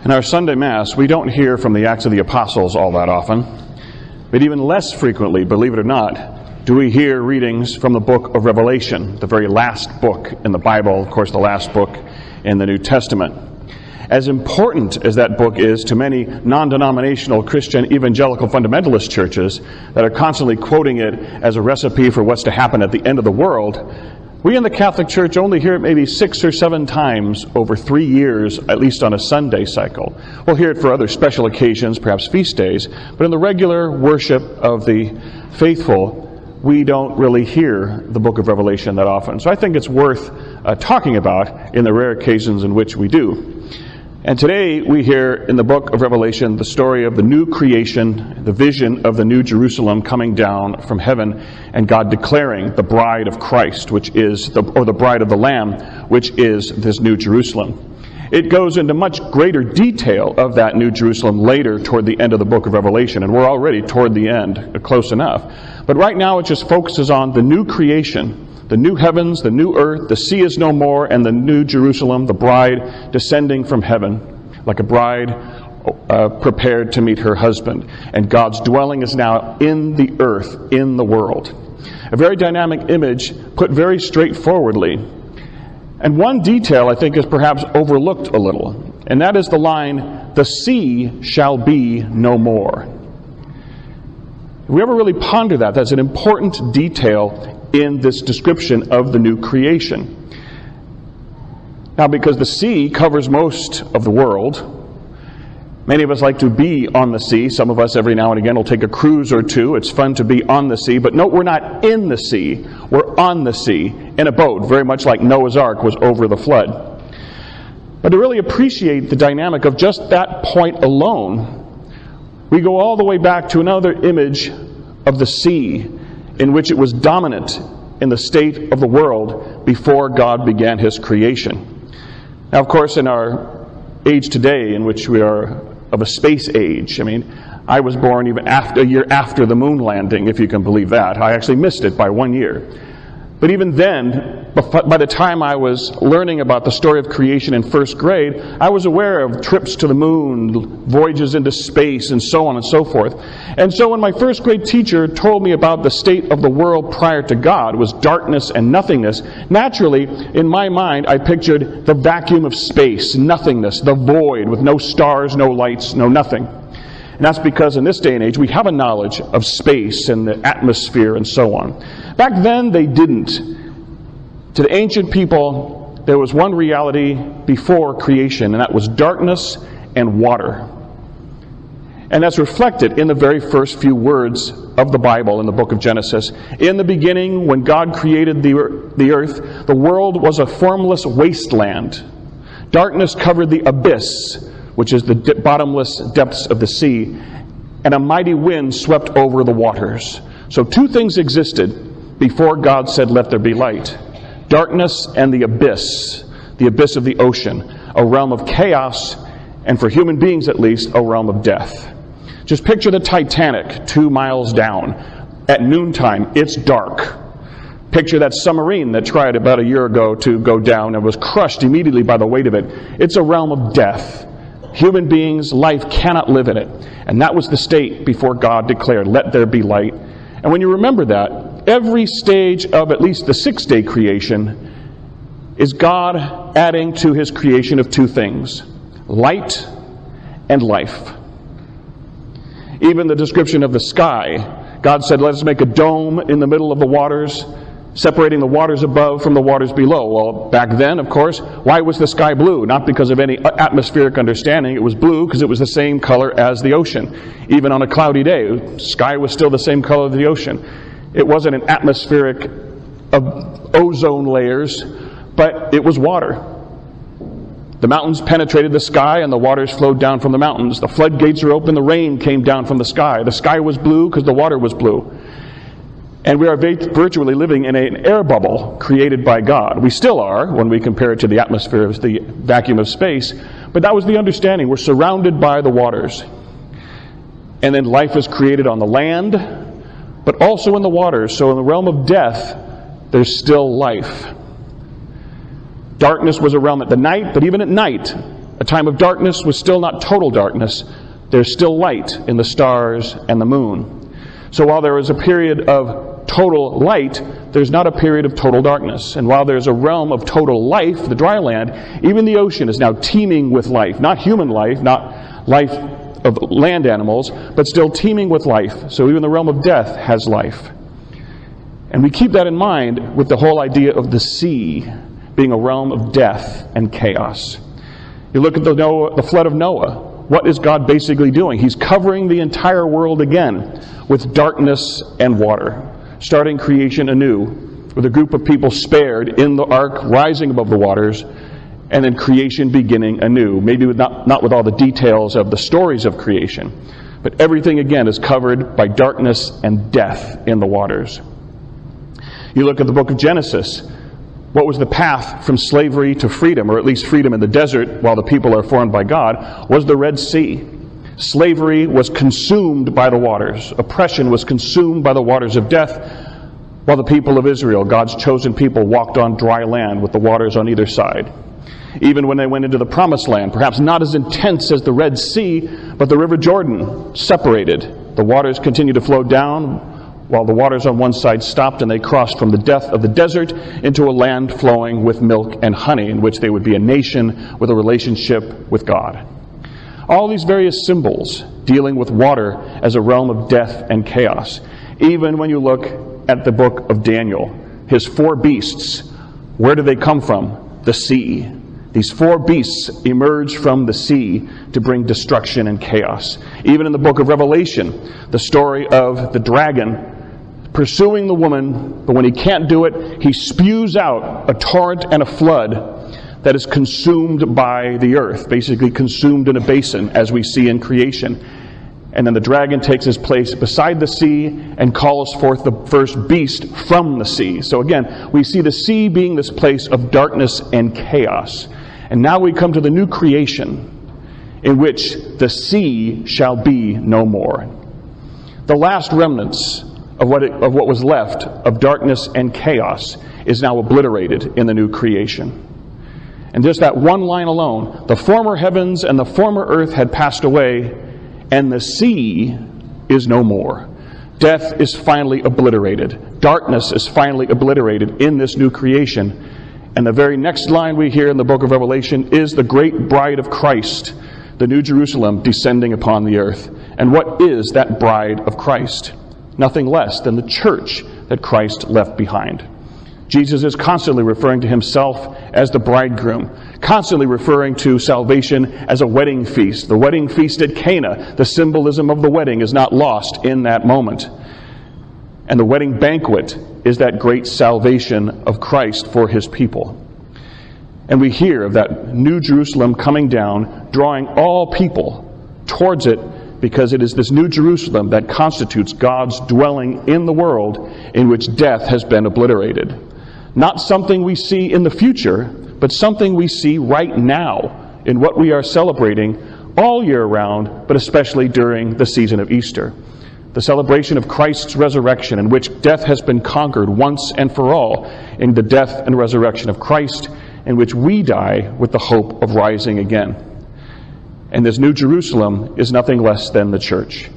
In our Sunday Mass, we don't hear from the Acts of the Apostles all that often, but even less frequently, believe it or not, do we hear readings from the book of Revelation, the very last book in the Bible, of course the last book in the New Testament. As important as that book is to many non-denominational Christian evangelical fundamentalist churches that are constantly quoting it as a recipe for what's to happen at the end of the world, we in the Catholic Church only hear it maybe 6 or 7 times over 3 years, at least on a Sunday cycle. We'll hear it for other special occasions, perhaps feast days, but in the regular worship of the faithful, we don't really hear the book of Revelation that often. So I think it's worth talking about in the rare occasions in which we do. And today we hear in the book of Revelation the story of the new creation, the vision of the new Jerusalem coming down from heaven, and God declaring the bride of Christ, which is the bride of the Lamb, which is this new Jerusalem. It goes into much greater detail of that new Jerusalem later toward the end of the book of Revelation, and we're already toward the end, close enough. But right now it just focuses on the new creation, the new heavens, the new earth, the sea is no more, and the new Jerusalem, the bride descending from heaven, like a bride prepared to meet her husband. And God's dwelling is now in the earth, in the world. A very dynamic image put very straightforwardly. And one detail I think is perhaps overlooked a little, and that is the line, "The sea shall be no more." If we ever really ponder that, that's an important detail in this description of the new creation. Now, because the sea covers most of the world, many of us like to be on the sea. Some of us every now and again will take a cruise or two. It's fun to be on the sea. But note, we're not in the sea. We're on the sea in a boat, very much like Noah's Ark was over the flood. But to really appreciate the dynamic of just that point alone, we go all the way back to another image of the sea in which it was dominant in the state of the world before God began His creation. Now, of course, in our age today, in which we are of a space age, I was born even a year after the moon landing, if you can believe that. I actually missed it by 1 year. But even then, by the time I was learning about the story of creation in first grade, I was aware of trips to the moon, voyages into space, and so on and so forth. And so when my first grade teacher told me about the state of the world prior to God, was darkness and nothingness, naturally, in my mind, I pictured the vacuum of space, nothingness, the void, with no stars, no lights, no nothing. And that's because in this day and age, we have a knowledge of space and the atmosphere and so on. Back then, they didn't. To the ancient people, there was one reality before creation, and that was darkness and water. And that's reflected in the very first few words of the Bible in the book of Genesis. In the beginning, when God created the earth, the world was a formless wasteland. Darkness covered the abyss, which is the bottomless depths of the sea, and a mighty wind swept over the waters. So 2 things existed before God said, "Let there be light." Darkness and the abyss of the ocean, a realm of chaos, and for human beings at least, a realm of death. Just picture the Titanic 2 miles down. At noontime, it's dark. Picture that submarine that tried about a year ago to go down and was crushed immediately by the weight of it. It's a realm of death. Human beings' life cannot live in it. And that was the state before God declared, "Let there be light." And when you remember that, every stage of at least the 6-day creation is God adding to His creation of 2 things, light and life. Even the description of the sky, God said, "Let us make a dome in the middle of the waters, separating the waters above from the waters below." Well, back then, of course, why was the sky blue? Not because of any atmospheric understanding. It was blue because it was the same color as the ocean. Even on a cloudy day, the sky was still the same color as the ocean. It wasn't an atmospheric of ozone layers, but it was water. The mountains penetrated the sky and the waters flowed down from the mountains. The floodgates are open, the rain came down from the sky. The sky was blue because the water was blue. And we are virtually living in an air bubble created by God. We still are when we compare it to the atmosphere of the vacuum of space. But that was the understanding. We're surrounded by the waters. And then life is created on the land, but also in the waters. So in the realm of death, there's still life. Darkness was a realm at the night, but even at night, A time of darkness was still not total darkness. There's still light in the stars and the moon. So while there is a period of total light, there's not a period of total darkness. And while there's a realm of total life, the dry land, even the ocean is now teeming with life. Not human life, not life of land animals, but still teeming with life. So even the realm of death has life. And we keep that in mind with the whole idea of the sea being a realm of death and chaos. You look at the flood of Noah. What is God basically doing? He's covering the entire world again with darkness and water, starting creation anew, with a group of people spared in the ark rising above the waters, and then creation beginning anew. Maybe not with all the details of the stories of creation, but everything again is covered by darkness and death in the waters. You look at the book of Genesis. What was the path from slavery to freedom, or at least freedom in the desert while the people are formed by God, was the Red Sea. Slavery was consumed by the waters. Oppression was consumed by the waters of death, while the people of Israel, God's chosen people, walked on dry land with the waters on either side. Even when they went into the Promised Land, perhaps not as intense as the Red Sea, but the River Jordan separated. The waters continued to flow down, while the waters on one side stopped, and they crossed from the depth of the desert into a land flowing with milk and honey, in which they would be a nation with a relationship with God. All these various symbols dealing with water as a realm of death and chaos. Even when you look at the book of Daniel, his 4 beasts, where do they come from? The sea. These 4 beasts emerge from the sea to bring destruction and chaos. Even in the book of Revelation, the story of the dragon pursuing the woman, but when he can't do it, he spews out a torrent and a flood that is consumed by the earth, basically consumed in a basin, as we see in creation. And then the dragon takes his place beside the sea and calls forth the first beast from the sea. So again, we see the sea being this place of darkness and chaos. And now we come to the new creation, in which the sea shall be no more. The last remnants of what was left of darkness and chaos is now obliterated in the new creation. And just that one line alone, the former heavens and the former earth had passed away, and the sea is no more. Death is finally obliterated. Darkness is finally obliterated in this new creation. And the very next line we hear in the book of Revelation is the great bride of Christ, the New Jerusalem, descending upon the earth. And what is that bride of Christ? Nothing less than the church that Christ left behind. Jesus is constantly referring to himself as the bridegroom, constantly referring to salvation as a wedding feast. The wedding feast at Cana, the symbolism of the wedding, is not lost in that moment. And the wedding banquet is that great salvation of Christ for his people. And we hear of that New Jerusalem coming down, drawing all people towards it, because it is this New Jerusalem that constitutes God's dwelling in the world, in which death has been obliterated. Not something we see in the future, but something we see right now in what we are celebrating all year round, but especially during the season of Easter. The celebration of Christ's resurrection, in which death has been conquered once and for all, in the death and resurrection of Christ, in which we die with the hope of rising again. And this New Jerusalem is nothing less than the church.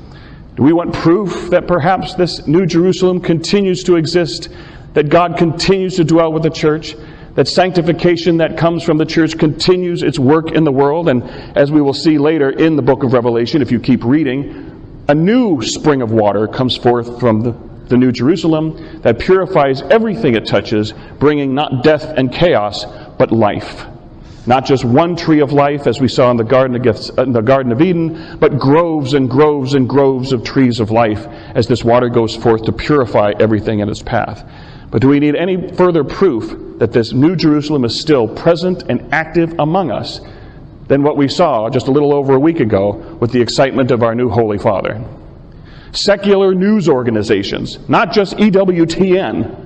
Do we want proof that perhaps this New Jerusalem continues to exist, that God continues to dwell with the church, that sanctification that comes from the church continues its work in the world? And as we will see later in the book of Revelation, if you keep reading, a new spring of water comes forth from the New Jerusalem that purifies everything it touches, bringing not death and chaos, but life. Not just one tree of life, as we saw in the Garden of Eden, but groves and groves and groves of trees of life as this water goes forth to purify everything in its path. But do we need any further proof that this New Jerusalem is still present and active among us than what we saw just a little over a week ago with the excitement of our new Holy Father? Secular news organizations, not just EWTN,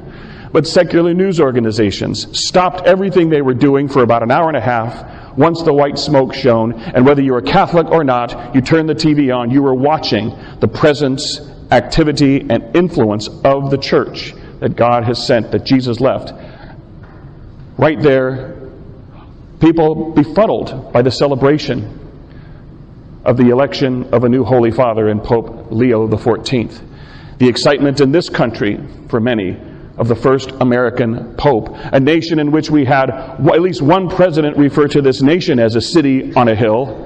but secular news organizations, stopped everything they were doing for about an hour and a half once the white smoke shone, and whether you were Catholic or not, you turned the TV on, you were watching the presence, activity, and influence of the church that God has sent, that Jesus left, right there People befuddled by the celebration of the election of a new Holy Father in Pope Leo XIV. The excitement in this country, for many, of the first American Pope, a nation in which we had at least one president refer to this nation as a city on a hill.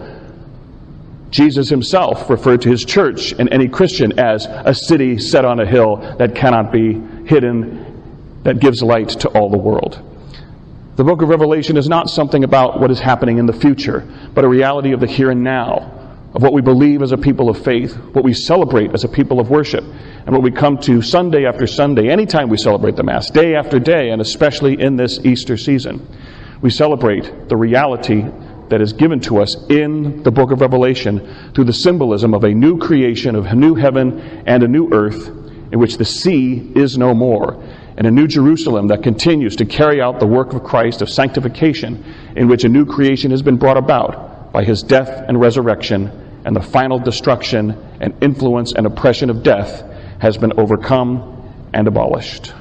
Jesus himself referred to his church and any Christian as a city set on a hill that cannot be hidden, that gives light to all the world. The book of Revelation is not something about what is happening in the future, but a reality of the here and now, of what we believe as a people of faith, what we celebrate as a people of worship, and what we come to Sunday after Sunday, anytime we celebrate the Mass, day after day, and especially in this Easter season. We celebrate the reality that is given to us in the book of Revelation through the symbolism of a new creation, of a new heaven and a new earth, in which the sea is no more, and a new Jerusalem that continues to carry out the work of Christ of sanctification, in which a new creation has been brought about by his death and resurrection, and the final destruction and influence and oppression of death has been overcome and abolished.